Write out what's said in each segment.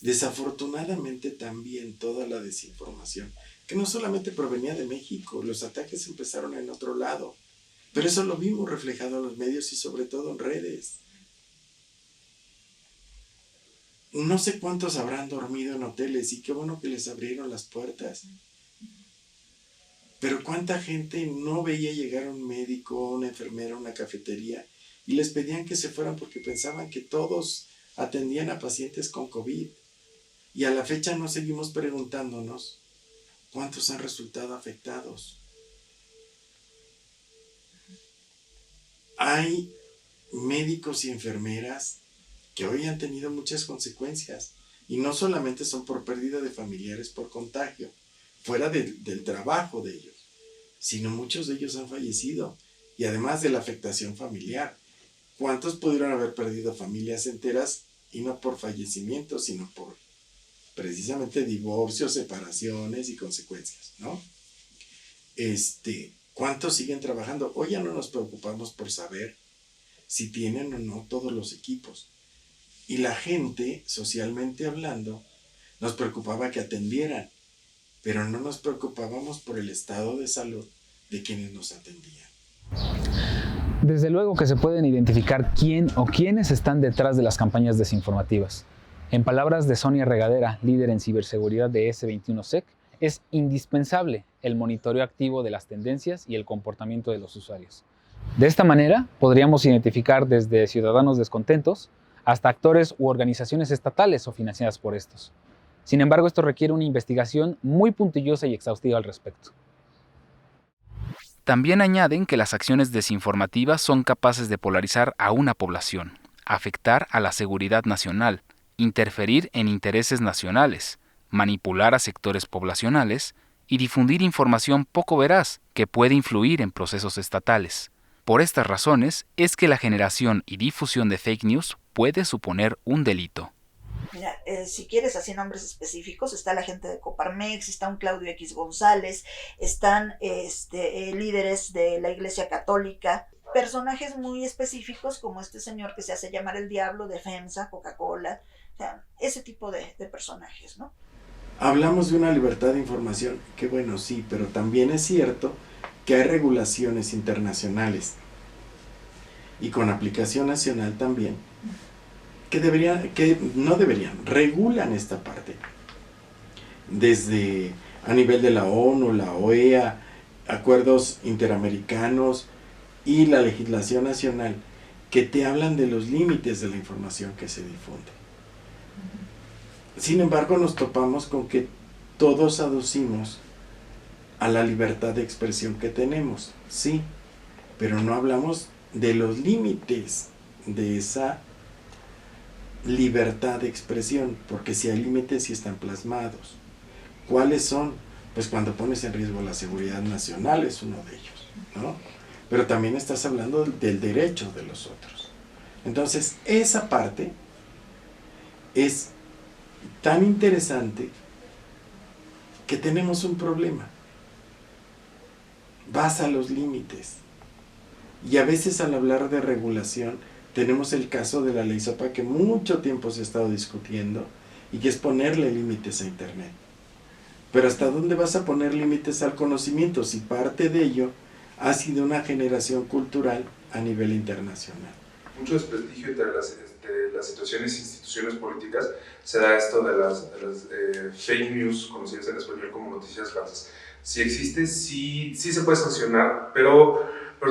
Desafortunadamente también toda la desinformación, que no solamente provenía de México, los ataques empezaron en otro lado, pero eso lo vimos reflejado en los medios y sobre todo en redes. No sé cuántos habrán dormido en hoteles y qué bueno que les abrieron las puertas. Pero cuánta gente no veía llegar a un médico, una enfermera, una cafetería y les pedían que se fueran porque pensaban que todos atendían a pacientes con COVID. Y a la fecha nos seguimos preguntándonos cuántos han resultado afectados. Hay médicos y enfermeras que hoy han tenido muchas consecuencias y no solamente son por pérdida de familiares por contagio, fuera del trabajo de ellos, sino muchos de ellos han fallecido y además de la afectación familiar. ¿Cuántos pudieron haber perdido familias enteras y no por fallecimiento, sino por precisamente divorcios, separaciones y consecuencias, ¿no? ¿Cuántos siguen trabajando? Hoy ya no nos preocupamos por saber si tienen o no todos los equipos. Y la gente, socialmente hablando, nos preocupaba que atendieran, pero no nos preocupábamos por el estado de salud de quienes nos atendían. Desde luego que se pueden identificar quién o quiénes están detrás de las campañas desinformativas. En palabras de Sonia Regadera, líder en ciberseguridad de S21Sec, es indispensable el monitoreo activo de las tendencias y el comportamiento de los usuarios. De esta manera, podríamos identificar desde ciudadanos descontentos hasta actores u organizaciones estatales o financiadas por estos. Sin embargo, esto requiere una investigación muy puntillosa y exhaustiva al respecto. También añaden que las acciones desinformativas son capaces de polarizar a una población, afectar a la seguridad nacional, interferir en intereses nacionales, manipular a sectores poblacionales y difundir información poco veraz que puede influir en procesos estatales. Por estas razones es que la generación y difusión de fake news puede suponer un delito. Mira, si quieres así nombres específicos, está la gente de Coparmex, está un Claudio X González, están líderes de la Iglesia Católica, personajes muy específicos como este señor que se hace llamar el Diablo de FEMSA, Coca-Cola, o sea, ese tipo de personajes, ¿no? Hablamos de una libertad de información, que bueno, sí, pero también es cierto que hay regulaciones internacionales y con aplicación nacional también, regulan esta parte. Desde a nivel de la ONU, la OEA, acuerdos interamericanos y la legislación nacional que te hablan de los límites de la información que se difunde. Sin embargo, nos topamos con que todos aducimos a la libertad de expresión que tenemos, sí, pero no hablamos de los límites de esa libertad de expresión, porque si hay límites sí están plasmados. ¿Cuáles son? Pues cuando pones en riesgo la seguridad nacional es uno de ellos, ¿no? Pero también estás hablando del derecho de los otros. Entonces, esa parte es tan interesante que tenemos un problema. Vas a los límites. Y a veces al hablar de regulación tenemos el caso de la ley SOPA que mucho tiempo se ha estado discutiendo y que es ponerle límites a Internet. Pero ¿hasta dónde vas a poner límites al conocimiento si parte de ello ha sido una generación cultural a nivel internacional? Mucho desprestigio entre las situaciones e instituciones políticas se da esto de las fake news, conocidas en español como noticias falsas. Si existe, sí se puede sancionar, pero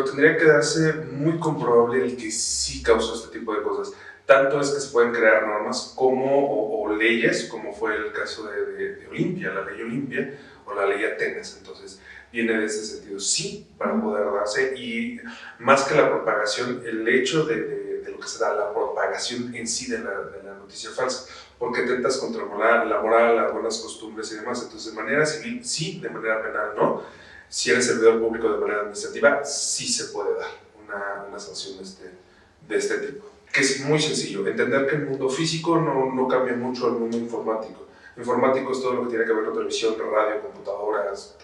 tendría que darse muy comprobable el que sí causó este tipo de cosas. Tanto es que se pueden crear normas o leyes, como fue el caso de Olimpia, la ley Olimpia o la ley Atenas. Entonces, viene de ese sentido, sí, para poder darse, y más que la propagación, el hecho de lo que se da, la propagación en sí de la noticia falsa, porque atentas contra la moral, las buenas costumbres y demás. Entonces, de manera civil, sí, de manera penal, no. Si eres servidor público de manera administrativa, sí se puede dar una sanción de este tipo. Que es muy sencillo, entender que el mundo físico no cambia mucho al mundo informático. Informático es todo lo que tiene que ver con televisión, radio, computadoras,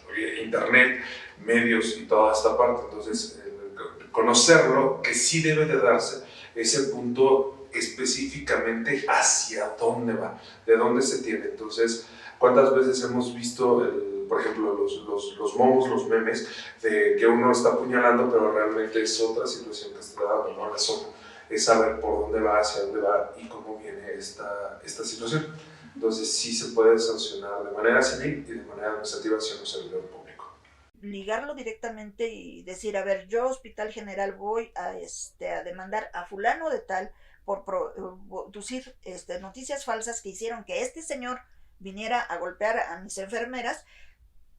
internet, medios y toda esta parte. Entonces, conocerlo, que sí debe de darse ese punto específicamente hacia dónde va, de dónde se tiene. Entonces, ¿cuántas veces hemos visto, por ejemplo, los momos, los memes, de que uno está apuñalando, pero realmente es otra situación que está dando, ¿no? La zona es saber por dónde va, hacia dónde va y cómo viene esta situación. Entonces, sí se puede sancionar de manera civil y de manera administrativa si un servidor público. Ligarlo directamente y decir, a ver, yo Hospital General voy a demandar a fulano de tal por producir noticias falsas que hicieron que este señor viniera a golpear a mis enfermeras,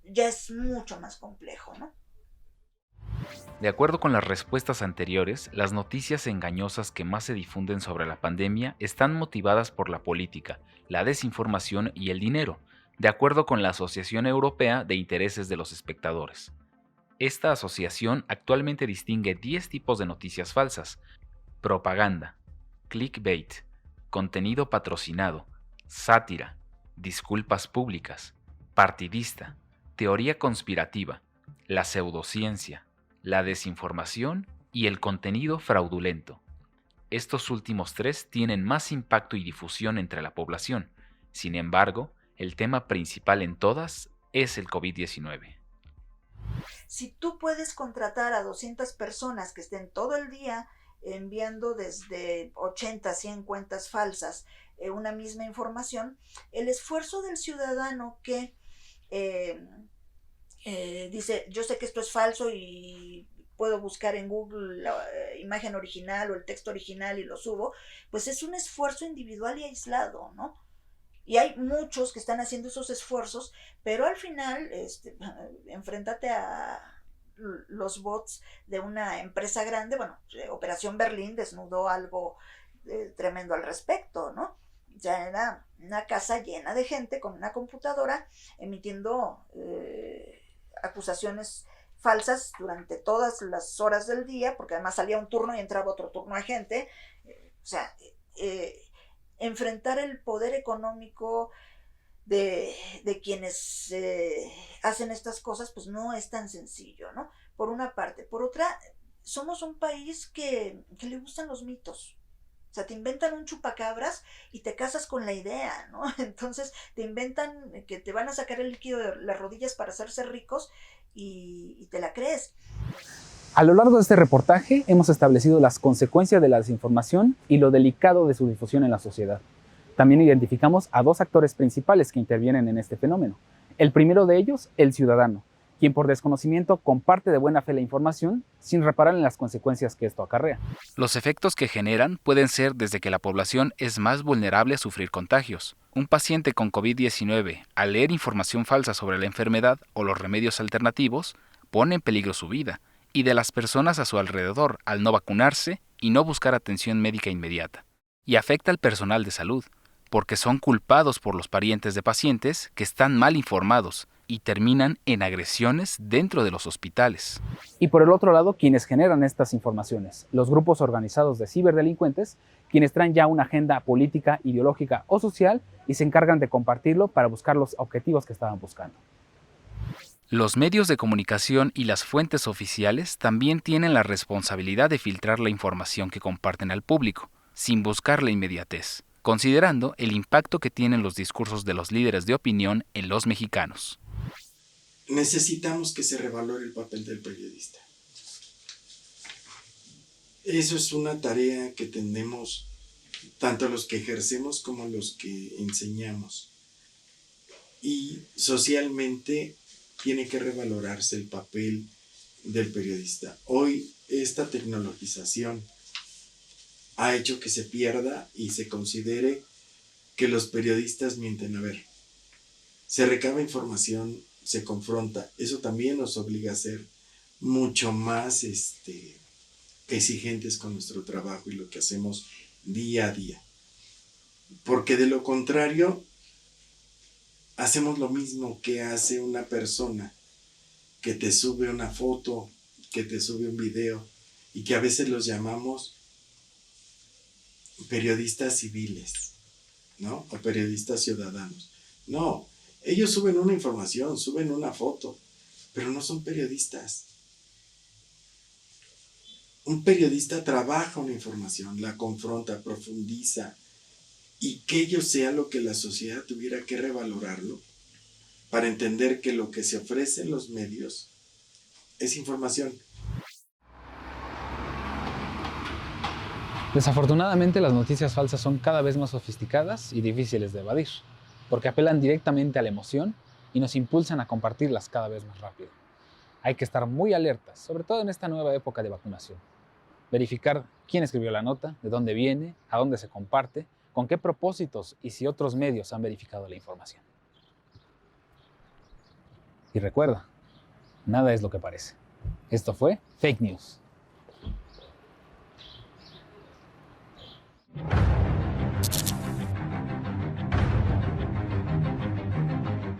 ya es mucho más complejo, ¿no? De acuerdo con las respuestas anteriores, las noticias engañosas que más se difunden sobre la pandemia están motivadas por la política, la desinformación y el dinero, de acuerdo con la Asociación Europea de Intereses de los Espectadores. Esta asociación actualmente distingue 10 tipos de noticias falsas: propaganda, clickbait, contenido patrocinado, sátira, disculpas públicas, partidista, teoría conspirativa, la pseudociencia, la desinformación y el contenido fraudulento. Estos últimos 3 tienen más impacto y difusión entre la población. Sin embargo, el tema principal en todas es el COVID-19. Si tú puedes contratar a 200 personas que estén todo el día enviando desde 80 a 100 cuentas falsas una misma información, el esfuerzo del ciudadano que dice, yo sé que esto es falso y puedo buscar en Google la imagen original o el texto original y lo subo, pues es un esfuerzo individual y aislado, ¿no? Y hay muchos que están haciendo esos esfuerzos, pero al final enfréntate a los bots de una empresa grande. Bueno, Operación Berlín desnudó algo tremendo al respecto, ¿no? O sea, era una casa llena de gente con una computadora emitiendo acusaciones falsas durante todas las horas del día, porque además salía un turno y entraba otro turno de gente. O sea, enfrentar el poder económico de quienes hacen estas cosas, pues no es tan sencillo, ¿no? Por una parte. Por otra, somos un país que le gustan los mitos. O sea, te inventan un chupacabras y te casas con la idea, ¿no? Entonces te inventan que te van a sacar el líquido de las rodillas para hacerse ricos y te la crees. A lo largo de este reportaje hemos establecido las consecuencias de la desinformación y lo delicado de su difusión en la sociedad. También identificamos a 2 actores principales que intervienen en este fenómeno. El primero de ellos, el ciudadano, quien por desconocimiento comparte de buena fe la información sin reparar en las consecuencias que esto acarrea. Los efectos que generan pueden ser desde que la población es más vulnerable a sufrir contagios. Un paciente con COVID-19, al leer información falsa sobre la enfermedad o los remedios alternativos, pone en peligro su vida, y de las personas a su alrededor al no vacunarse y no buscar atención médica inmediata. Y afecta al personal de salud, porque son culpados por los parientes de pacientes que están mal informados y terminan en agresiones dentro de los hospitales. Y por el otro lado, quienes generan estas informaciones, los grupos organizados de ciberdelincuentes, quienes traen ya una agenda política, ideológica o social y se encargan de compartirlo para buscar los objetivos que estaban buscando. Los medios de comunicación y las fuentes oficiales también tienen la responsabilidad de filtrar la información que comparten al público, sin buscar la inmediatez, considerando el impacto que tienen los discursos de los líderes de opinión en los mexicanos. Necesitamos que se revalore el papel del periodista. Eso es una tarea que tenemos tanto los que ejercemos como los que enseñamos. Y socialmente tiene que revalorarse el papel del periodista. Hoy esta tecnologización ha hecho que se pierda y se considere que los periodistas mienten. A ver, se recaba información, se confronta. Eso también nos obliga a ser mucho más exigentes con nuestro trabajo y lo que hacemos día a día. Porque de lo contrario, hacemos lo mismo que hace una persona que te sube una foto, que te sube un video y que a veces los llamamos periodistas civiles, ¿no? O periodistas ciudadanos. No, ellos suben una información, suben una foto, pero no son periodistas. un periodista trabaja una información, la confronta, profundiza, y que ello sea lo que la sociedad tuviera que revalorarlo para entender que lo que se ofrece en los medios es información. Desafortunadamente, las noticias falsas son cada vez más sofisticadas y difíciles de evadir, porque apelan directamente a la emoción y nos impulsan a compartirlas cada vez más rápido. Hay que estar muy alertas, sobre todo en esta nueva época de vacunación. Verificar quién escribió la nota, de dónde viene, a dónde se comparte, con qué propósitos y si otros medios han verificado la información. Y recuerda, nada es lo que parece. Esto fue Fake News.